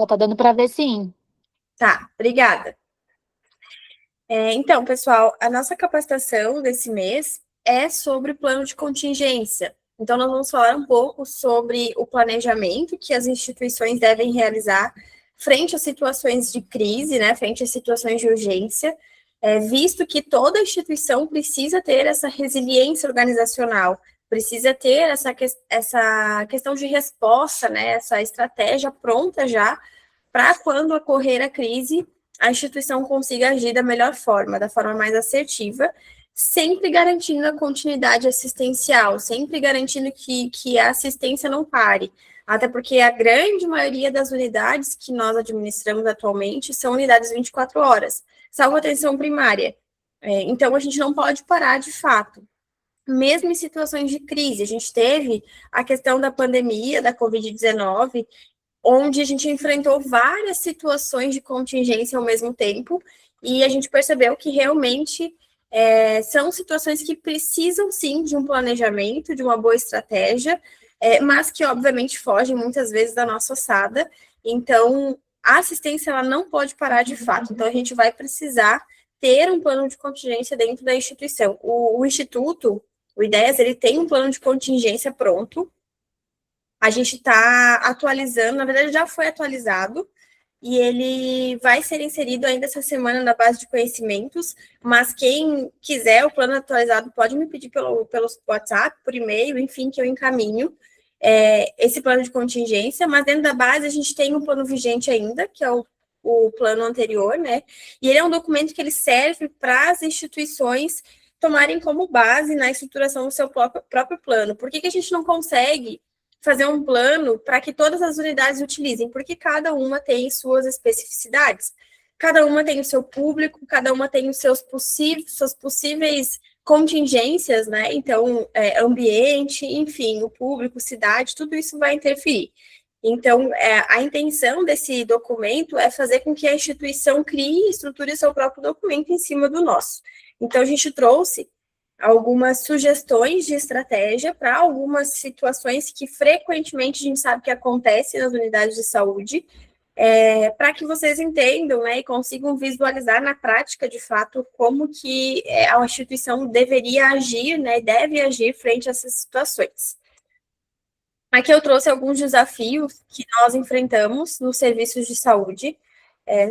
Tá dando para ver sim. Tá, obrigada. Então, pessoal, a nossa capacitação desse mês é sobre plano de contingência. Então, nós vamos falar um pouco sobre o planejamento que as instituições devem realizar frente a situações de crise, né, frente a situações de urgência, visto que toda instituição precisa ter essa resiliência organizacional, precisa ter essa questão de resposta, né, essa estratégia pronta já para quando ocorrer a crise, a instituição consiga agir da melhor forma, da forma mais assertiva, sempre garantindo a continuidade assistencial, sempre garantindo que a assistência não pare. Até porque a grande maioria das unidades que nós administramos atualmente são unidades 24 horas, salvo atenção primária. Então, a gente não pode parar de fato. Mesmo em situações de crise, a gente teve a questão da pandemia, da Covid-19, onde a gente enfrentou várias situações de contingência ao mesmo tempo, e a gente percebeu que realmente são situações que precisam, sim, de um planejamento, de uma boa estratégia, mas que, obviamente, fogem muitas vezes da nossa ossada. Então, a assistência ela não pode parar de fato. Então, a gente vai precisar ter um plano de contingência dentro da instituição. O Instituto, o IDEAS, ele tem um plano de contingência pronto. A gente está atualizando, na verdade já foi atualizado, e ele vai ser inserido ainda essa semana na base de conhecimentos, mas quem quiser o plano atualizado pode me pedir pelo WhatsApp, por e-mail, enfim, que eu encaminho esse plano de contingência, mas dentro da base a gente tem um plano vigente ainda, que é o plano anterior, né? E ele é um documento que ele serve para as instituições tomarem como base na estruturação do seu próprio plano. Por que a gente não consegue fazer um plano para que todas as unidades utilizem? Porque cada uma tem suas especificidades, cada uma tem o seu público, cada uma tem os suas possíveis contingências, né? Então, ambiente, enfim, o público, cidade, tudo isso vai interferir. Então, a intenção desse documento é fazer com que a instituição crie e estruture seu próprio documento em cima do nosso. Então, a gente trouxe algumas sugestões de estratégia para algumas situações que frequentemente a gente sabe que acontecem nas unidades de saúde, para que vocês entendam, né, e consigam visualizar na prática, de fato, como que a instituição deveria agir, né, deve agir frente a essas situações. Aqui eu trouxe alguns desafios que nós enfrentamos nos serviços de saúde.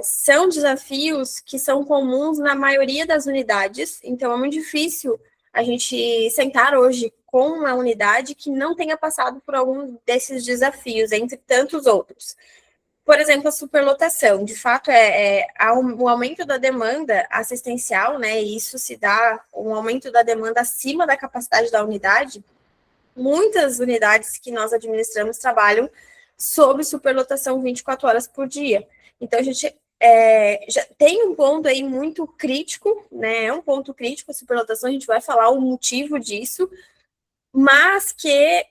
São desafios que são comuns na maioria das unidades, então é muito difícil a gente sentar hoje com uma unidade que não tenha passado por algum desses desafios, entre tantos outros. Por exemplo, a superlotação. De fato, o aumento da demanda assistencial, né? E isso se dá um aumento da demanda acima da capacidade da unidade. Muitas unidades que nós administramos trabalham sob superlotação 24 horas por dia. Então, a gente já tem um ponto aí muito crítico, né? É um ponto crítico a superlotação, a gente vai falar o motivo disso, mas que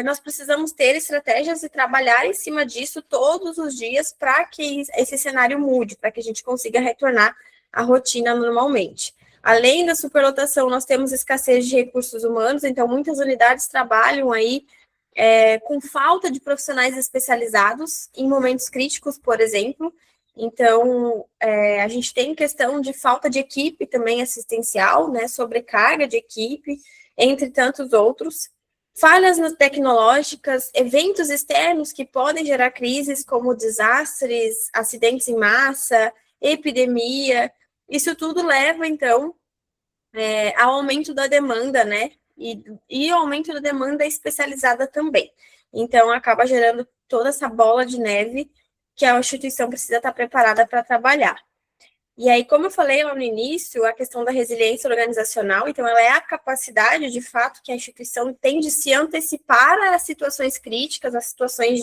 nós precisamos ter estratégias e trabalhar em cima disso todos os dias para que esse cenário mude, para que a gente consiga retornar à rotina normalmente. Além da superlotação, nós temos escassez de recursos humanos, então muitas unidades trabalham aí com falta de profissionais especializados em momentos críticos, por exemplo. Então, a gente tem questão de falta de equipe também assistencial, né, sobrecarga de equipe, entre tantos outros. Falhas tecnológicas, eventos externos que podem gerar crises, como desastres, acidentes em massa, epidemia. Isso tudo leva, então, ao aumento da demanda, né? E o aumento da demanda especializada também. Então, acaba gerando toda essa bola de neve que a instituição precisa estar preparada para trabalhar. E aí, como eu falei lá no início, a questão da resiliência organizacional, então, ela é a capacidade, de fato, que a instituição tem de se antecipar às situações críticas, às situações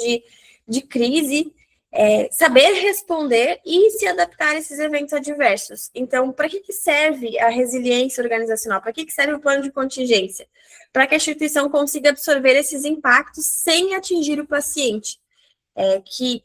de crise, saber responder e se adaptar a esses eventos adversos. Então, para que serve a resiliência organizacional? Para que serve o plano de contingência? Para que a instituição consiga absorver esses impactos sem atingir o paciente. Que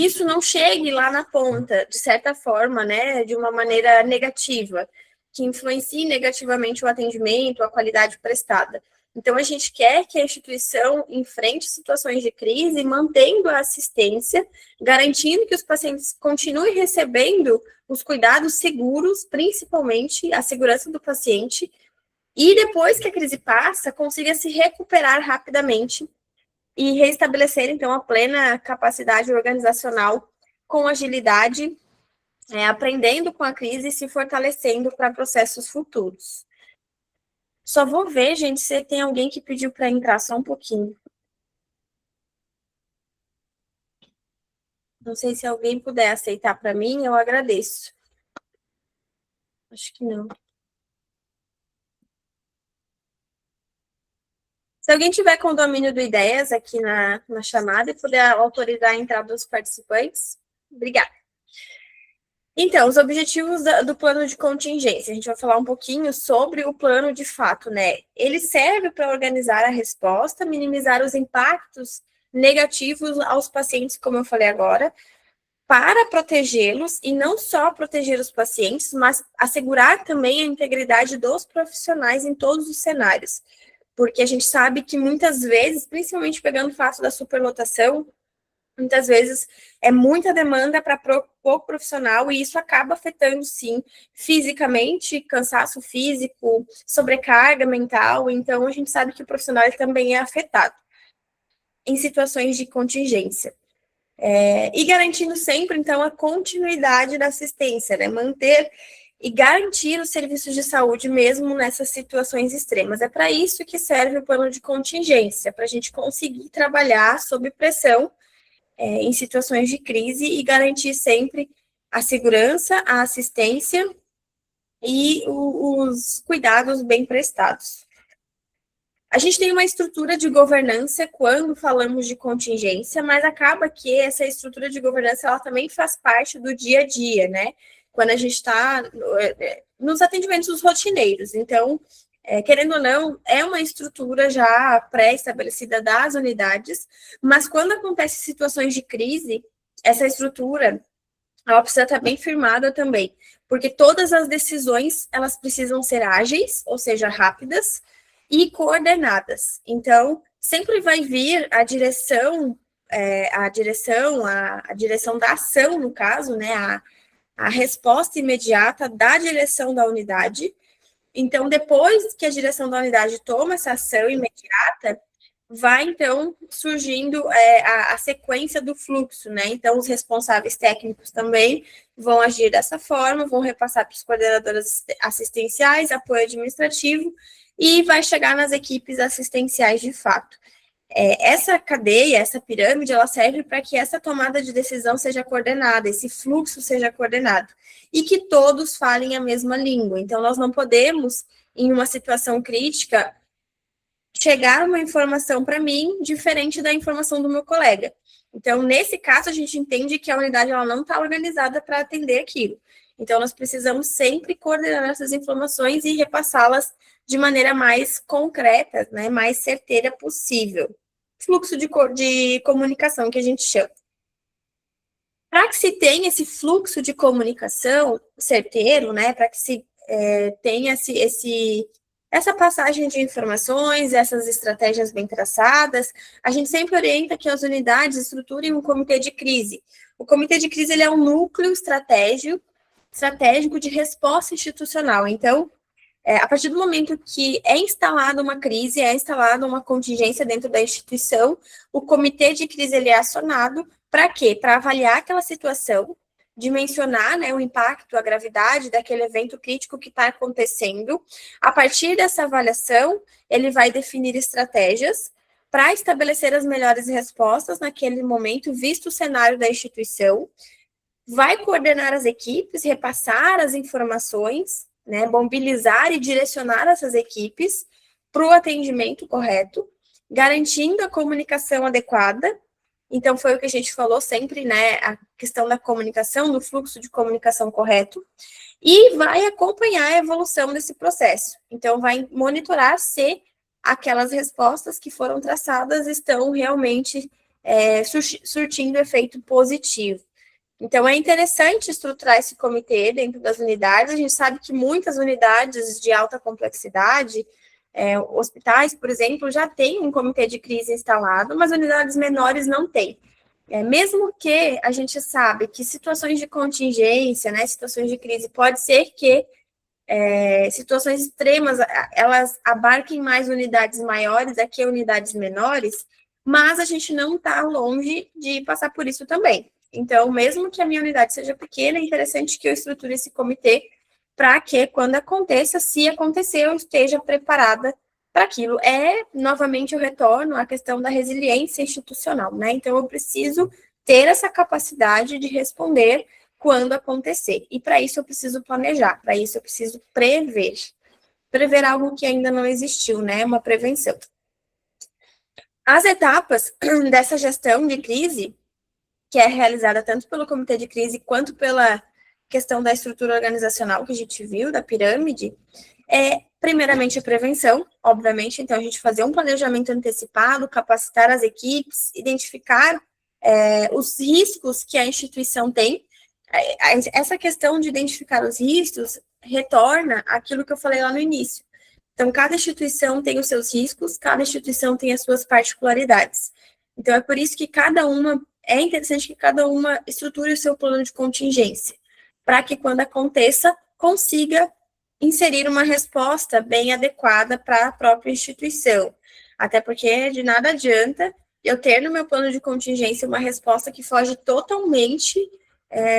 isso não chegue lá na ponta, de certa forma, né, de uma maneira negativa, que influencie negativamente o atendimento, a qualidade prestada. Então, a gente quer que a instituição enfrente situações de crise, mantendo a assistência, garantindo que os pacientes continuem recebendo os cuidados seguros, principalmente a segurança do paciente, e depois que a crise passa, consiga se recuperar rapidamente e restabelecer, então, a plena capacidade organizacional com agilidade, aprendendo com a crise e se fortalecendo para processos futuros. Só vou ver, gente, se tem alguém que pediu para entrar só um pouquinho. Não sei se alguém puder aceitar para mim, eu agradeço. Acho que não. Se alguém tiver com domínio do Ideias aqui na chamada e puder autorizar a entrada dos participantes, obrigada. Então, os objetivos do plano de contingência. A gente vai falar um pouquinho sobre o plano de fato, né? Ele serve para organizar a resposta, minimizar os impactos negativos aos pacientes, como eu falei agora, para protegê-los e não só proteger os pacientes, mas assegurar também a integridade dos profissionais em todos os cenários. Porque a gente sabe que muitas vezes, principalmente pegando o fato da superlotação, muitas vezes é muita demanda para pouco profissional e isso acaba afetando, sim, fisicamente, cansaço físico, sobrecarga mental. Então, a gente sabe que o profissional também é afetado em situações de contingência. E garantindo sempre, então, a continuidade da assistência, né? Manter e garantir os serviços de saúde mesmo nessas situações extremas. É para isso que serve o plano de contingência, para a gente conseguir trabalhar sob pressão em situações de crise e garantir sempre a segurança, a assistência e os cuidados bem prestados. A gente tem uma estrutura de governança quando falamos de contingência, mas acaba que essa estrutura de governança ela também faz parte do dia a dia, né? Quando a gente está nos atendimentos rotineiros. Então, querendo ou não, é uma estrutura já pré-estabelecida das unidades, mas quando acontecem situações de crise, essa estrutura ela precisa estar bem firmada também, porque todas as decisões elas precisam ser ágeis, ou seja, rápidas, e coordenadas. Então, sempre vai vir a direção da ação, no caso, né, a resposta imediata da direção da unidade. Então, depois que a direção da unidade toma essa ação imediata, vai, então, surgindo a sequência do fluxo, né? Então, os responsáveis técnicos também vão agir dessa forma, vão repassar para os coordenadores assistenciais, apoio administrativo, e vai chegar nas equipes assistenciais de fato. Essa cadeia, essa pirâmide, ela serve para que essa tomada de decisão seja coordenada, esse fluxo seja coordenado, e que todos falem a mesma língua. Então, nós não podemos, em uma situação crítica, chegar uma informação para mim diferente da informação do meu colega. Então, nesse caso, a gente entende que a unidade ela não está organizada para atender aquilo. Então, nós precisamos sempre coordenar essas informações e repassá-las de maneira mais concreta, né, mais certeira possível. Fluxo de comunicação, que a gente chama. Para que se tenha esse fluxo de comunicação certeiro, né, para que se tenha essa passagem de informações, essas estratégias bem traçadas, a gente sempre orienta que as unidades estruturem um comitê de crise. O comitê de crise ele é um núcleo estratégico de resposta institucional. Então, a partir do momento que é instalada uma crise, é instalada uma contingência dentro da instituição, o comitê de crise ele é acionado para quê? Para avaliar aquela situação, dimensionar, né, o impacto, a gravidade daquele evento crítico que está acontecendo. A partir dessa avaliação, ele vai definir estratégias para estabelecer as melhores respostas naquele momento, visto o cenário da instituição, vai coordenar as equipes, repassar as informações, né, mobilizar e direcionar essas equipes para o atendimento correto, garantindo a comunicação adequada. Então, foi o que a gente falou sempre, né, a questão da comunicação, do fluxo de comunicação correto, e vai acompanhar a evolução desse processo. Então, vai monitorar se aquelas respostas que foram traçadas estão realmente surtindo efeito positivo. Então, é interessante estruturar esse comitê dentro das unidades. A gente sabe que muitas unidades de alta complexidade Hospitais, por exemplo, já têm um comitê de crise instalado, mas unidades menores não têm. Mesmo que a gente sabe que situações de contingência, né, situações de crise, pode ser que situações extremas, elas abarquem mais unidades maiores do que unidades menores, mas a gente não está longe de passar por isso também. Então, mesmo que a minha unidade seja pequena, é interessante que eu estruture esse comitê para que, quando aconteça, se acontecer, eu esteja preparada para aquilo. Novamente, eu retorno à questão da resiliência institucional, né? Então, eu preciso ter essa capacidade de responder quando acontecer. E para isso eu preciso planejar, para isso eu preciso prever. Prever algo que ainda não existiu, né? Uma prevenção. As etapas dessa gestão de crise, que é realizada tanto pelo comitê de crise quanto pela questão da estrutura organizacional que a gente viu, da pirâmide, primeiramente a prevenção, obviamente, então a gente fazer um planejamento antecipado, capacitar as equipes, identificar os riscos que a instituição tem. Essa questão de identificar os riscos retorna àquilo que eu falei lá no início. Então, cada instituição tem os seus riscos, cada instituição tem as suas particularidades. Então, é por isso que é interessante que cada uma estruture o seu plano de contingência, para que, quando aconteça, consiga inserir uma resposta bem adequada para a própria instituição. Até porque de nada adianta eu ter no meu plano de contingência uma resposta que foge totalmente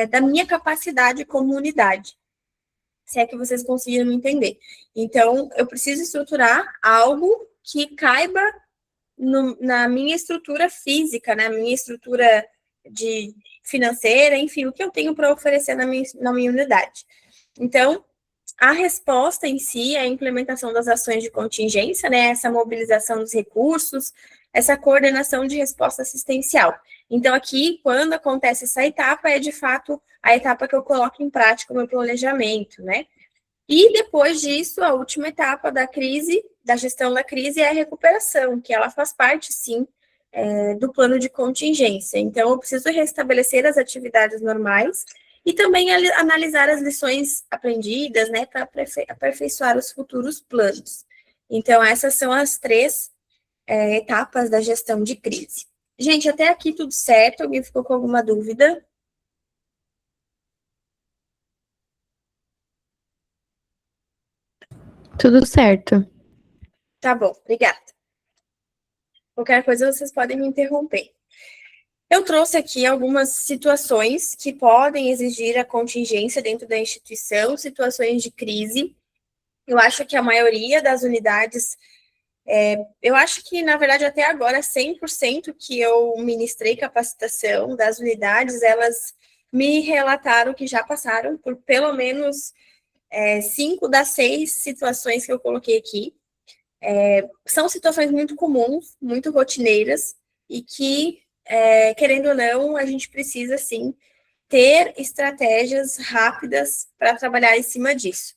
da minha capacidade como unidade, se é que vocês conseguiram me entender. Então, eu preciso estruturar algo que caiba na minha estrutura física, na minha estrutura financeira, enfim, o que eu tenho para oferecer na minha unidade. Então, a resposta em si é a implementação das ações de contingência, né, essa mobilização dos recursos, essa coordenação de resposta assistencial. Então, aqui, quando acontece essa etapa, é de fato a etapa que eu coloco em prática o meu planejamento, né? E depois disso, a última etapa da crise, da gestão da crise, é a recuperação, que ela faz parte, sim, do plano de contingência. Então, eu preciso restabelecer as atividades normais e também analisar as lições aprendidas, né, para aperfeiçoar os futuros planos. Então, essas são as 3 etapas da gestão de crise. Gente, até aqui tudo certo? Alguém ficou com alguma dúvida? Tudo certo. Tá bom, obrigada. Qualquer coisa vocês podem me interromper. Eu trouxe aqui algumas situações que podem exigir a contingência dentro da instituição, situações de crise. Eu acho que a maioria das unidades, eu acho que, na verdade, até agora, 100% que eu ministrei capacitação das unidades, elas me relataram que já passaram por pelo menos 5 das 6 situações que eu coloquei aqui. São situações muito comuns, muito rotineiras, e que, querendo ou não, a gente precisa, sim, ter estratégias rápidas para trabalhar em cima disso.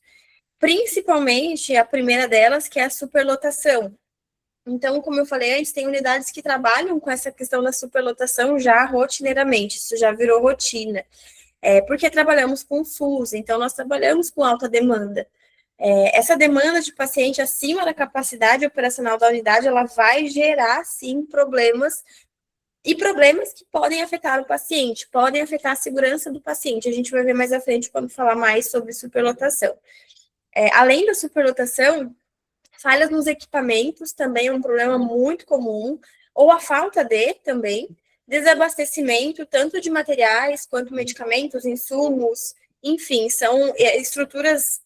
Principalmente a primeira delas, que é a superlotação. Então, como eu falei antes, tem unidades que trabalham com essa questão da superlotação já rotineiramente, isso já virou rotina. Porque trabalhamos com SUS, então nós trabalhamos com alta demanda. Essa demanda de paciente acima da capacidade operacional da unidade, ela vai gerar, sim, problemas, e problemas que podem afetar o paciente, podem afetar a segurança do paciente. A gente vai ver mais à frente quando falar mais sobre superlotação. Além da superlotação, falhas nos equipamentos também é um problema muito comum, ou a falta de também, desabastecimento tanto de materiais quanto medicamentos, insumos, enfim, são estruturas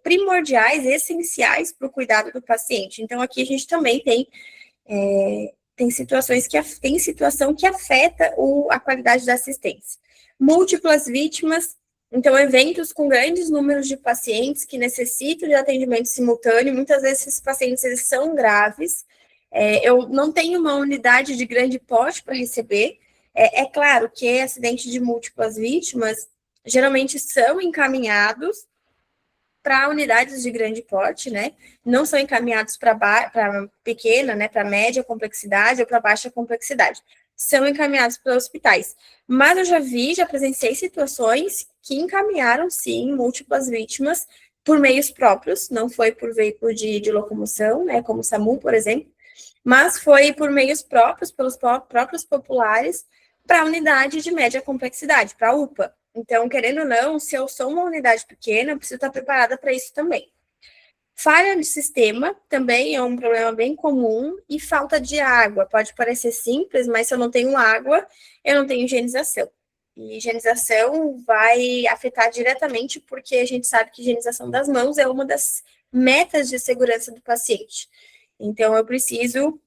primordiais, essenciais para o cuidado do paciente. Então, aqui a gente também tem situação que afeta a qualidade da assistência. Múltiplas vítimas, então eventos com grandes números de pacientes que necessitam de atendimento simultâneo, muitas vezes esses pacientes eles são graves, eu não tenho uma unidade de grande porte para receber, é claro que acidentes de múltiplas vítimas geralmente são encaminhados para unidades de grande porte, né? Não são encaminhados para pequena, né? Para média complexidade ou para baixa complexidade. São encaminhados para hospitais. Mas eu já presenciei situações que encaminharam, sim, múltiplas vítimas por meios próprios, não foi por veículo de locomoção, né, como o SAMU, por exemplo, mas foi por meios próprios, pelos próprios populares, para a unidade de média complexidade, para a UPA. Então, querendo ou não, se eu sou uma unidade pequena, eu preciso estar preparada para isso também. Falha de sistema também é um problema bem comum, e falta de água. Pode parecer simples, mas se eu não tenho água, eu não tenho higienização. E higienização vai afetar diretamente, porque a gente sabe que higienização das mãos é uma das metas de segurança do paciente. Então, eu preciso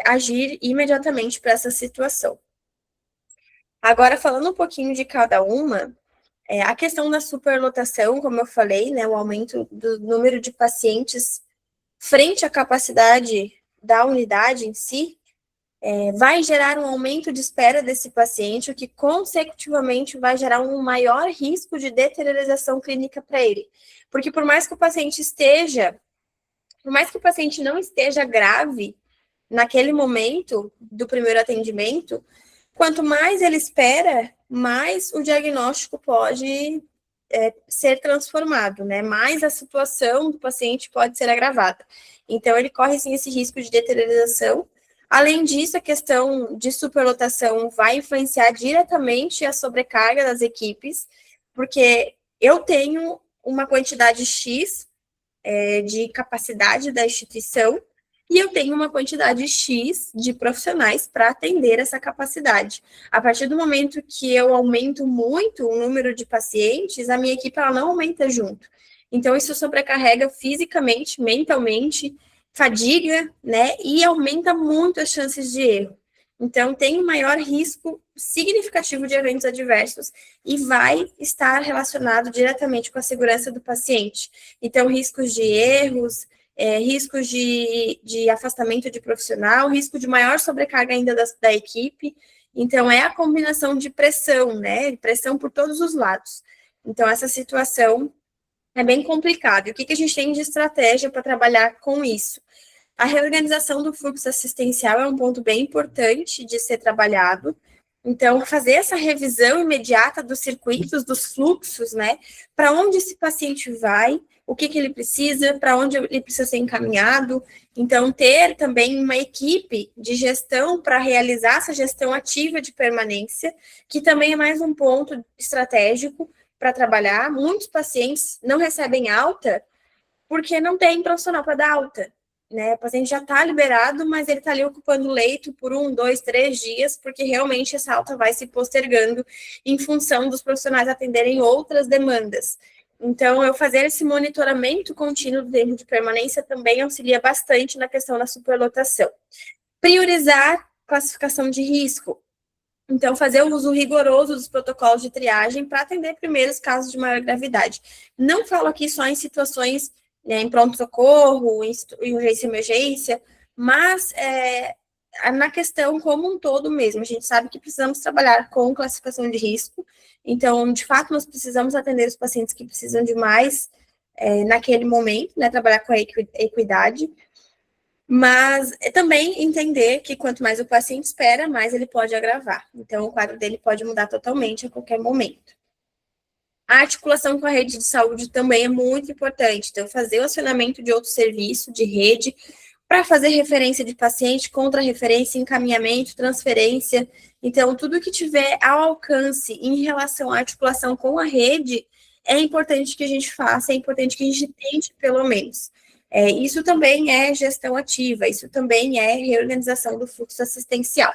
agir imediatamente para essa situação. Agora, falando um pouquinho de cada uma, a questão da superlotação, como eu falei, né, o aumento do número de pacientes frente à capacidade da unidade em si, vai gerar um aumento de espera desse paciente, o que consecutivamente vai gerar um maior risco de deteriorização clínica para ele. Porque por mais que o paciente não esteja grave naquele momento do primeiro atendimento, quanto mais ele espera, mais o diagnóstico pode ser transformado, né? Mais a situação do paciente pode ser agravada. Então, ele corre, sim, esse risco de deteriorização. Além disso, a questão de superlotação vai influenciar diretamente a sobrecarga das equipes, porque eu tenho uma quantidade X de capacidade da instituição, e eu tenho uma quantidade X de profissionais para atender essa capacidade. A partir do momento que eu aumento muito o número de pacientes, a minha equipe ela não aumenta junto. Então, isso sobrecarrega fisicamente, mentalmente, fadiga, né? E aumenta muito as chances de erro. Então, tem um maior risco significativo de eventos adversos e vai estar relacionado diretamente com a segurança do paciente. Então, riscos de erros, riscos de afastamento de profissional, risco de maior sobrecarga ainda da equipe. Então, é a combinação de pressão, né? Pressão por todos os lados. Então, essa situação é bem complicada. E o que a gente tem de estratégia para trabalhar com isso? A reorganização do fluxo assistencial é um ponto bem importante de ser trabalhado. Então, fazer essa revisão imediata dos circuitos, dos fluxos, né? Para onde esse paciente vai, o que ele precisa, para onde ele precisa ser encaminhado. Então, ter também uma equipe de gestão para realizar essa gestão ativa de permanência, que também é mais um ponto estratégico para trabalhar. Muitos pacientes não recebem alta porque não tem profissional para dar alta. Né? O paciente já está liberado, mas ele está ali ocupando leito por 1, 2, 3 dias, porque realmente essa alta vai se postergando em função dos profissionais atenderem outras demandas. Então, eu fazer esse monitoramento contínuo do tempo de permanência também auxilia bastante na questão da superlotação. Priorizar classificação de risco. Então, fazer o uso rigoroso dos protocolos de triagem para atender primeiro os casos de maior gravidade. Não falo aqui só em situações em pronto-socorro, em urgência e emergência, mas na questão como um todo mesmo. A gente sabe que precisamos trabalhar com classificação de risco, então, de fato, nós precisamos atender os pacientes que precisam de mais naquele momento, né, trabalhar com a equidade, mas também entender que quanto mais o paciente espera, mais ele pode agravar. Então, o quadro dele pode mudar totalmente a qualquer momento. A articulação com a rede de saúde também é muito importante. Então, fazer o acionamento de outro serviço, de rede, para fazer referência de paciente, contra-referência, encaminhamento, transferência. Então, tudo que tiver ao alcance em relação à articulação com a rede, é importante que a gente faça, é importante que a gente tente, pelo menos. Isso também é gestão ativa, isso também é reorganização do fluxo assistencial.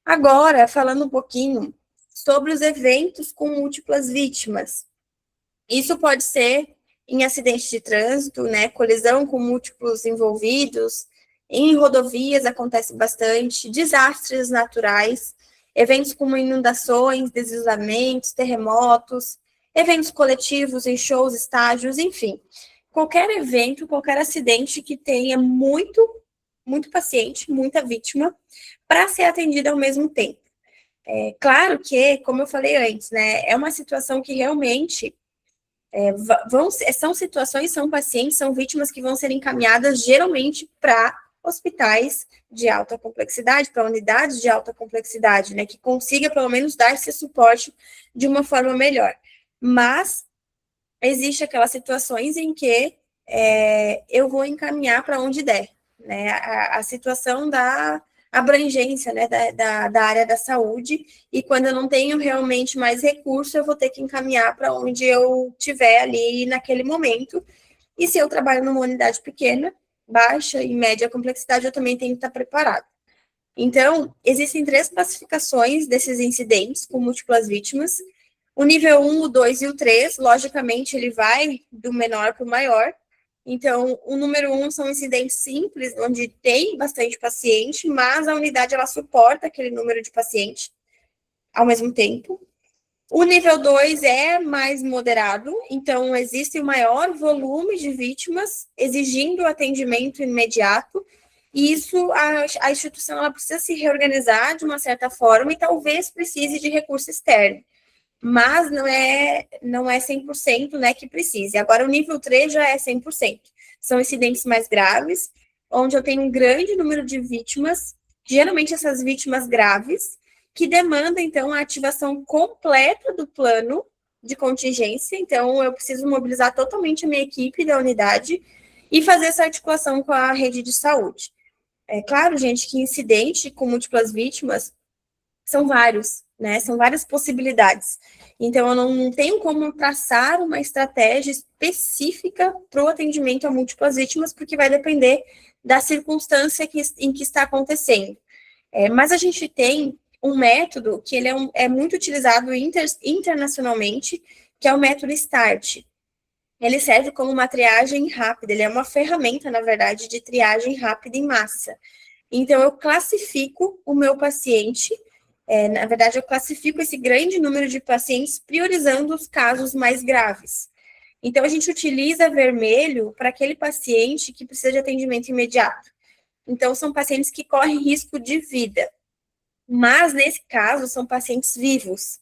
Agora, falando um pouquinho sobre os eventos com múltiplas vítimas. Isso pode ser em acidente de trânsito, né, colisão com múltiplos envolvidos, em rodovias acontece bastante, desastres naturais, eventos como inundações, deslizamentos, terremotos, eventos coletivos em shows, estádios, enfim. Qualquer evento, qualquer acidente que tenha muito paciente, muita vítima, para ser atendida ao mesmo tempo. Claro que, como eu falei antes, né, é uma situação que realmente são situações, são pacientes, são vítimas que vão ser encaminhadas geralmente para hospitais de alta complexidade, para unidades de alta complexidade, né, que consiga pelo menos dar esse suporte de uma forma melhor. Mas existe aquelas situações em que eu vou encaminhar para onde der, né? A situação da abrangência, né, da área da saúde, e quando eu não tenho realmente mais recurso, eu vou ter que encaminhar para onde eu tiver ali naquele momento. E se eu trabalho numa unidade pequena, baixa e média complexidade, eu também tenho que estar preparado. Então, existem 3 classificações desses incidentes com múltiplas vítimas. O nível 1, o 2 e o 3, logicamente, ele vai do menor para o maior. Então, o número 1 são incidentes simples, onde tem bastante paciente, mas a unidade ela suporta aquele número de paciente ao mesmo tempo. O nível 2 é mais moderado, então existe um maior volume de vítimas, exigindo atendimento imediato, e isso a instituição ela precisa se reorganizar de uma certa forma e talvez precise de recurso externo, mas não é 100%, né, que precise. Agora, o nível 3 já é 100%. São incidentes mais graves, onde eu tenho um grande número de vítimas, geralmente essas vítimas graves, que demanda, então, a ativação completa do plano de contingência. Então, eu preciso mobilizar totalmente a minha equipe da unidade e fazer essa articulação com a rede de saúde. É claro, gente, que incidente com múltiplas vítimas são vários, né? São várias possibilidades. Então, eu não tenho como traçar uma estratégia específica para o atendimento a múltiplas vítimas, porque vai depender da circunstância em que está acontecendo. Mas a gente tem um método que ele é muito utilizado internacionalmente, que é o método START. Ele serve como uma triagem rápida, ele é uma ferramenta, na verdade, de triagem rápida em massa. Então, eu classifico o meu paciente, na verdade, eu classifico esse grande número de pacientes priorizando os casos mais graves. Então, a gente utiliza vermelho para aquele paciente que precisa de atendimento imediato. Então, são pacientes que correm risco de vida. Mas, nesse caso, são pacientes vivos.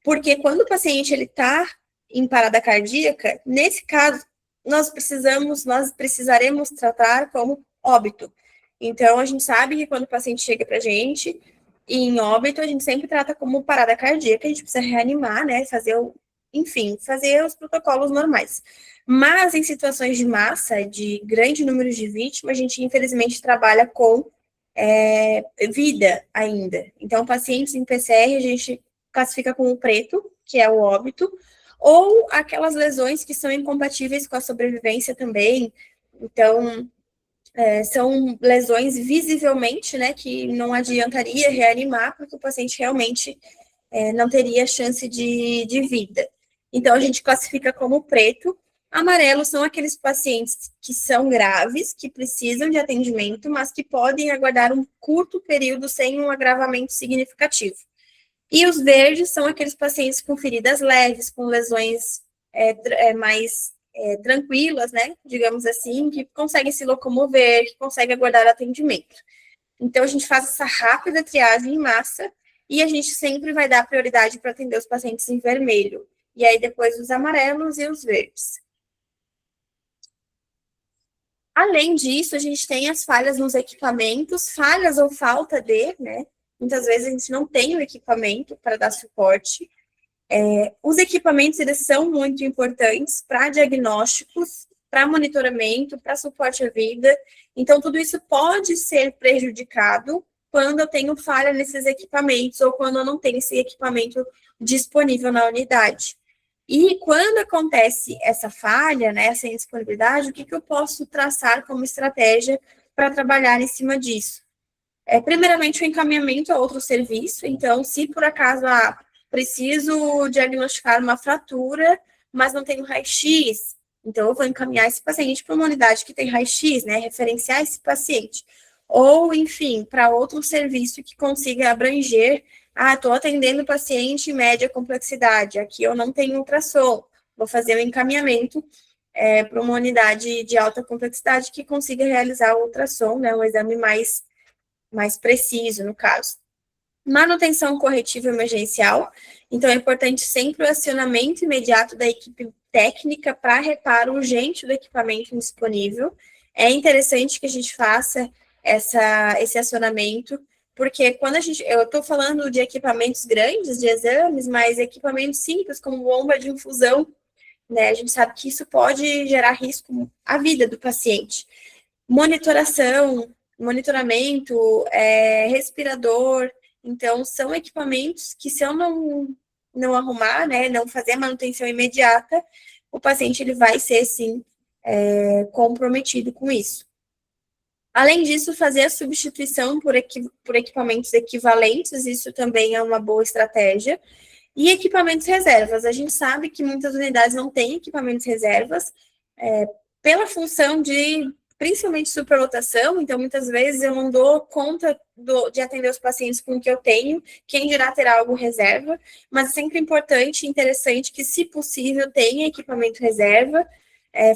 Porque quando o paciente está em parada cardíaca, nesse caso, nós precisaremos tratar como óbito. Então, a gente sabe que quando o paciente chega para a gente, em óbito, a gente sempre trata como parada cardíaca, a gente precisa reanimar, né, fazer os protocolos normais. Mas em situações de massa, de grande número de vítimas, a gente infelizmente trabalha com vida ainda. Então, pacientes em PCR, a gente classifica como preto, que é o óbito, ou aquelas lesões que são incompatíveis com a sobrevivência também. Então, são lesões visivelmente, né, que não adiantaria reanimar, porque o paciente realmente não teria chance de vida. Então, a gente classifica como preto. Amarelo são aqueles pacientes que são graves, que precisam de atendimento, mas que podem aguardar um curto período sem um agravamento significativo. E os verdes são aqueles pacientes com feridas leves, com lesões mais tranquilas, né, digamos assim, que conseguem se locomover, que conseguem aguardar atendimento. Então, a gente faz essa rápida triagem em massa e a gente sempre vai dar prioridade para atender os pacientes em vermelho. E aí, depois, os amarelos e os verdes. Além disso, a gente tem as falhas nos equipamentos, falhas ou falta de, né? Muitas vezes a gente não tem o equipamento para dar suporte. Os equipamentos, eles são muito importantes para diagnósticos, para monitoramento, para suporte à vida. Então, tudo isso pode ser prejudicado quando eu tenho falha nesses equipamentos ou quando eu não tenho esse equipamento disponível na unidade. E quando acontece essa falha, né, essa indisponibilidade, o que eu posso traçar como estratégia para trabalhar em cima disso? Primeiramente, o encaminhamento a outro serviço. Então, se por acaso preciso diagnosticar uma fratura, mas não tenho raio-x, então eu vou encaminhar esse paciente para uma unidade que tem raio-x, né, referenciar esse paciente. Ou, enfim, para outro serviço que consiga abranger, estou atendendo paciente em média complexidade, aqui eu não tenho ultrassom, vou fazer o encaminhamento para uma unidade de alta complexidade que consiga realizar o ultrassom, né, um exame mais preciso, no caso. Manutenção corretiva emergencial, então é importante sempre o acionamento imediato da equipe técnica para reparo urgente do equipamento indisponível. É interessante que a gente faça esse acionamento, porque quando eu estou falando de equipamentos grandes, de exames, mas equipamentos simples, como bomba de infusão, né? A gente sabe que isso pode gerar risco à vida do paciente. Monitoramento, respirador. Então, são equipamentos que, se eu não arrumar, né, não fazer a manutenção imediata, o paciente ele vai ser, sim, comprometido com isso. Além disso, fazer a substituição por equipamentos equivalentes, isso também é uma boa estratégia. E equipamentos reservas. A gente sabe que muitas unidades não têm equipamentos reservas, pela função de, principalmente, superlotação. Então, muitas vezes eu não dou conta de atender os pacientes com o que eu tenho, quem dirá ter algo reserva, mas é sempre importante e interessante que, se possível, tenha equipamento reserva,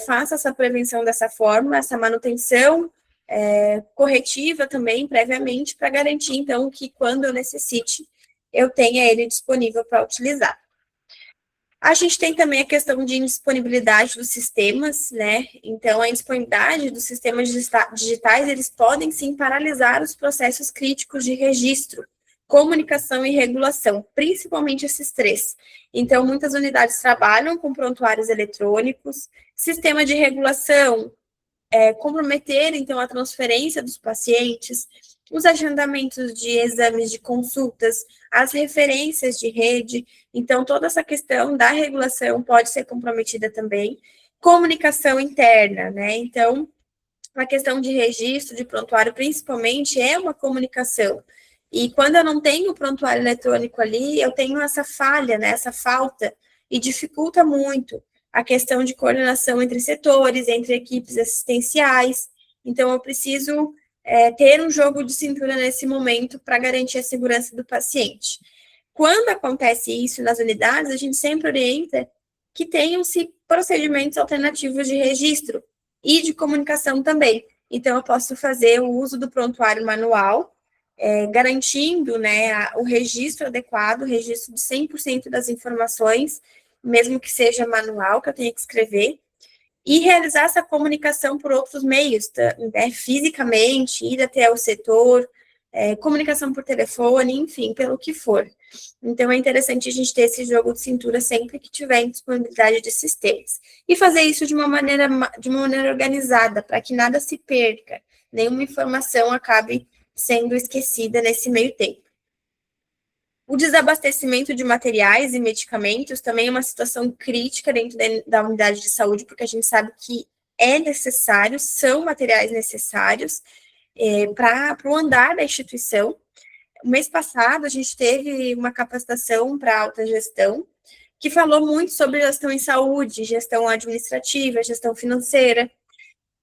faça essa prevenção dessa forma, essa manutenção corretiva também, previamente, para garantir, então, que quando eu necessite, eu tenha ele disponível para utilizar. A gente tem também a questão de indisponibilidade dos sistemas, né? Então, a indisponibilidade dos sistemas digitais, eles podem, sim, paralisar os processos críticos de registro, comunicação e regulação, principalmente esses três. Então, muitas unidades trabalham com prontuários eletrônicos, sistema de regulação, comprometer, então, a transferência dos pacientes, os agendamentos de exames de consultas, as referências de rede. Então, toda essa questão da regulação pode ser comprometida também. Comunicação interna, né? Então, a questão de registro de prontuário, principalmente, é uma comunicação. E quando eu não tenho o prontuário eletrônico ali, eu tenho essa falha, né? Essa falta, e dificulta muito a questão de coordenação entre setores, entre equipes assistenciais. Então, eu preciso ter um jogo de cintura nesse momento para garantir a segurança do paciente. Quando acontece isso nas unidades, a gente sempre orienta que tenham-se procedimentos alternativos de registro e de comunicação também. Então, eu posso fazer o uso do prontuário manual, garantindo, né, o registro adequado, o registro de 100% das informações, mesmo que seja manual, que eu tenha que escrever, e realizar essa comunicação por outros meios, né, fisicamente, ir até o setor, comunicação por telefone, enfim, pelo que for. Então, é interessante a gente ter esse jogo de cintura sempre que tiver disponibilidade de sistemas. E fazer isso de uma maneira organizada, para que nada se perca, nenhuma informação acabe sendo esquecida nesse meio tempo. O desabastecimento de materiais e medicamentos também é uma situação crítica dentro da unidade de saúde, porque a gente sabe que é necessário, são materiais necessários para o andar da instituição. O mês passado, a gente teve uma capacitação para alta gestão, que falou muito sobre gestão em saúde, gestão administrativa, gestão financeira,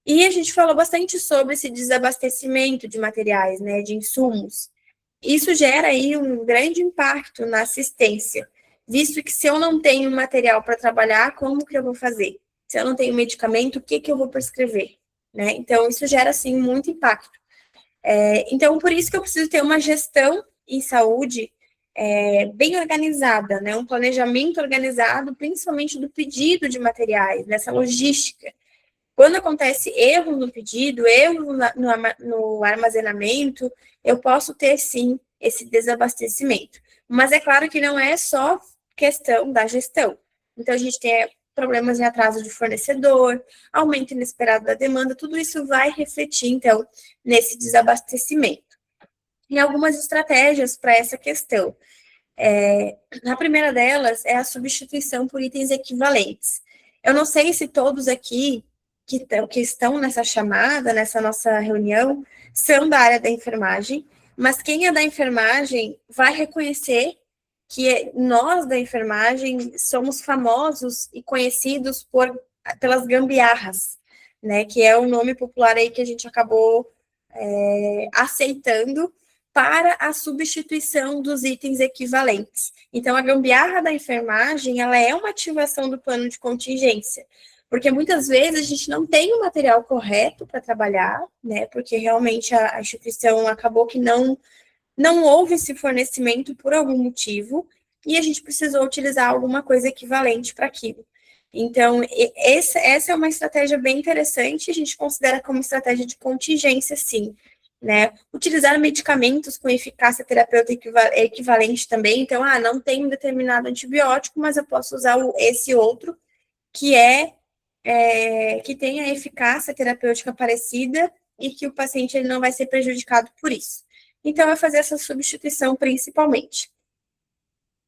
e a gente falou bastante sobre esse desabastecimento de materiais, né, de insumos. Isso gera aí um grande impacto na assistência, visto que, se eu não tenho material para trabalhar, como que eu vou fazer? Se eu não tenho medicamento, o que eu vou prescrever? Né? Então, isso gera, assim, muito impacto. Então, por isso que eu preciso ter uma gestão em saúde bem organizada, né? Um planejamento organizado, principalmente do pedido de materiais, dessa logística. Quando acontece erro no pedido, erro no armazenamento, eu posso ter, sim, esse desabastecimento. Mas é claro que não é só questão da gestão. Então, a gente tem problemas em atraso de fornecedor, aumento inesperado da demanda, tudo isso vai refletir, então, nesse desabastecimento. E algumas estratégias para essa questão. A primeira delas é a substituição por itens equivalentes. Eu não sei se todos aqui que estão nessa chamada, nessa nossa reunião, são da área da enfermagem, mas quem é da enfermagem vai reconhecer que nós da enfermagem somos famosos e conhecidos pelas gambiarras, né, que é o nome popular aí que a gente acabou aceitando para a substituição dos itens equivalentes. Então, a gambiarra da enfermagem, ela é uma ativação do plano de contingência, porque muitas vezes a gente não tem o material correto para trabalhar, né, porque realmente a instituição acabou que não houve esse fornecimento por algum motivo, e a gente precisou utilizar alguma coisa equivalente para aquilo. Então, essa é uma estratégia bem interessante, a gente considera como estratégia de contingência, sim, né? Utilizar medicamentos com eficácia terapêutica equivalente também, então, não tem um determinado antibiótico, mas eu posso usar esse outro, que tenha eficácia terapêutica parecida e que o paciente ele não vai ser prejudicado por isso. Então, é fazer essa substituição principalmente.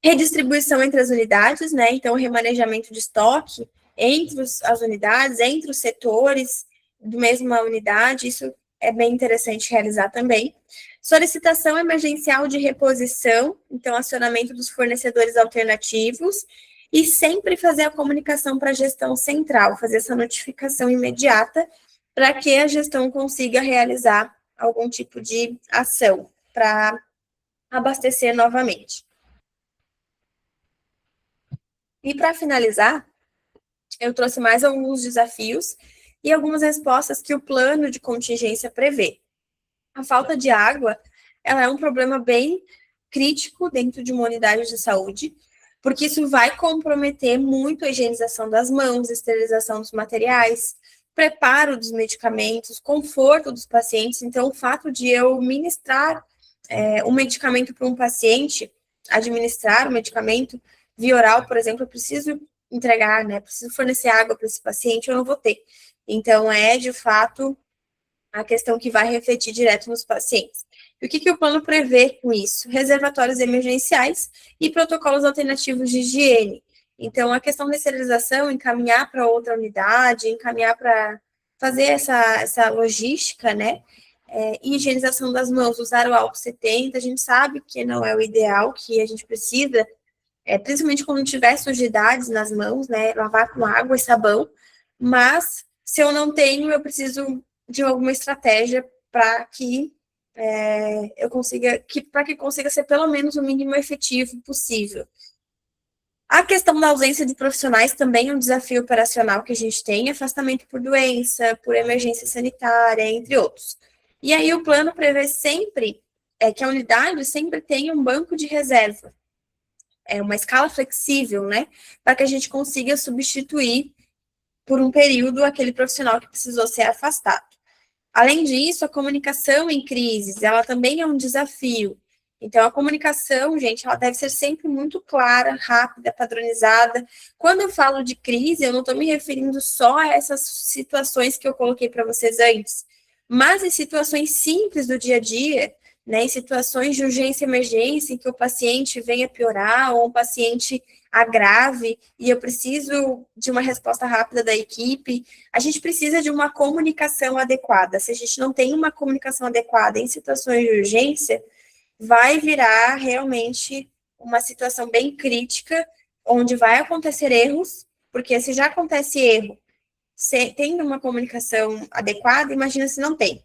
Redistribuição entre as unidades, né? Então, remanejamento de estoque entre as unidades, entre os setores da mesma unidade, isso é bem interessante realizar também. Solicitação emergencial de reposição, então, acionamento dos fornecedores alternativos, e sempre fazer a comunicação para a gestão central, fazer essa notificação imediata para que a gestão consiga realizar algum tipo de ação para abastecer novamente. E para finalizar, eu trouxe mais alguns desafios e algumas respostas que o plano de contingência prevê. A falta de água, ela é um problema bem crítico dentro de uma unidade de saúde, porque isso vai comprometer muito a higienização das mãos, esterilização dos materiais, preparo dos medicamentos, conforto dos pacientes. Então, o fato de eu ministrar um medicamento para um paciente, administrar o medicamento via oral, por exemplo, eu preciso entregar, né? Preciso fornecer água para esse paciente, eu não vou ter. Então, de fato, a questão que vai refletir direto nos pacientes. E o que o plano prevê com isso? Reservatórios emergenciais e protocolos alternativos de higiene. Então, a questão da esterilização, encaminhar para outra unidade, encaminhar para fazer essa logística, né? E higienização das mãos, usar o álcool 70, a gente sabe que não é o ideal, que a gente precisa, principalmente quando tiver sujidades nas mãos, né? Lavar com água e sabão, mas se eu não tenho, eu preciso de alguma estratégia para que eu consiga, para que consiga ser pelo menos o mínimo efetivo possível. A questão da ausência de profissionais também é um desafio operacional que a gente tem, afastamento por doença, por emergência sanitária, entre outros. E aí o plano prevê sempre que a unidade sempre tenha um banco de reserva, uma escala flexível, né, para que a gente consiga substituir por um período aquele profissional que precisou ser afastado. Além disso, a comunicação em crises, ela também é um desafio. Então, a comunicação, gente, ela deve ser sempre muito clara, rápida, padronizada. Quando eu falo de crise, eu não estou me referindo só a essas situações que eu coloquei para vocês antes, mas em situações simples do dia a dia, né, em situações de urgência e emergência, em que o paciente venha piorar, ou um paciente agrave, e eu preciso de uma resposta rápida da equipe, a gente precisa de uma comunicação adequada. Se a gente não tem uma comunicação adequada em situações de urgência, vai virar realmente uma situação bem crítica, onde vai acontecer erros, porque se já acontece erro, tendo uma comunicação adequada, imagina se não tem.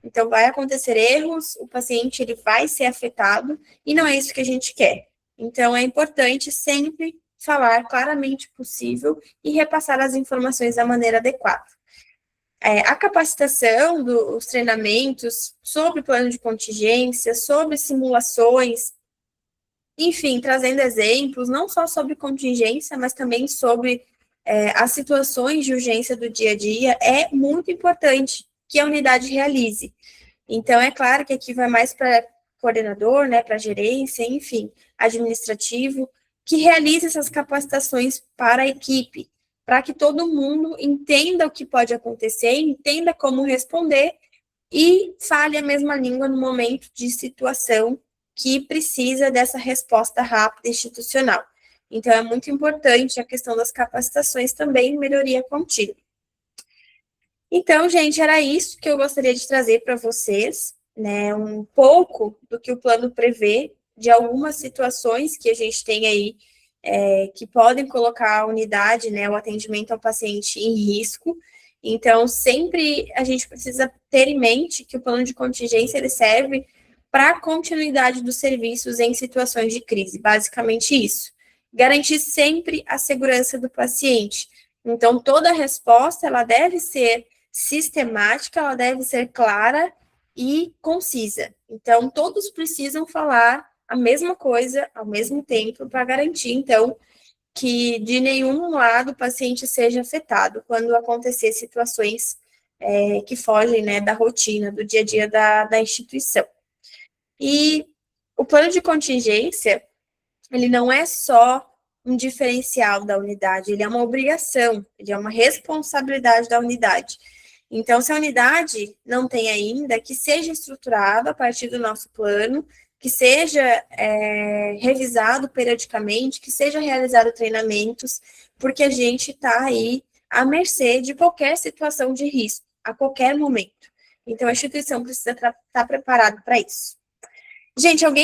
Então, vai acontecer erros, o paciente ele vai ser afetado, e não é isso que a gente quer. Então, é importante sempre falar claramente possível e repassar as informações da maneira adequada. A capacitação dos treinamentos sobre plano de contingência, sobre simulações, enfim, trazendo exemplos, não só sobre contingência, mas também sobre as situações de urgência do dia a dia, é muito importante que a unidade realize. Então, é claro que aqui vai mais para coordenador, né, para gerência, enfim, administrativo, que realize essas capacitações para a equipe, para que todo mundo entenda o que pode acontecer, entenda como responder e fale a mesma língua no momento de situação que precisa dessa resposta rápida institucional. Então, é muito importante a questão das capacitações também, melhoria contínua. Então, gente, era isso que eu gostaria de trazer para vocês, né, um pouco do que o plano prevê, de algumas situações que a gente tem aí, que podem colocar a unidade, né, o atendimento ao paciente em risco. Então, sempre a gente precisa ter em mente que o plano de contingência ele serve para a continuidade dos serviços em situações de crise, basicamente isso. Garantir sempre a segurança do paciente. Então, toda resposta, ela deve ser sistemática, ela deve ser clara e concisa. Então, todos precisam falar a mesma coisa ao mesmo tempo para garantir, então, que de nenhum lado o paciente seja afetado quando acontecer situações que fogem, né, da rotina, do dia a dia da instituição. E o plano de contingência, ele não é só um diferencial da unidade, ele é uma obrigação, ele é uma responsabilidade da unidade. Então, se a unidade não tem ainda, que seja estruturado a partir do nosso plano, que seja revisado periodicamente, que seja realizado treinamentos, porque a gente está aí à mercê de qualquer situação de risco, a qualquer momento. Então, a instituição precisa estar preparada para isso. Gente, alguém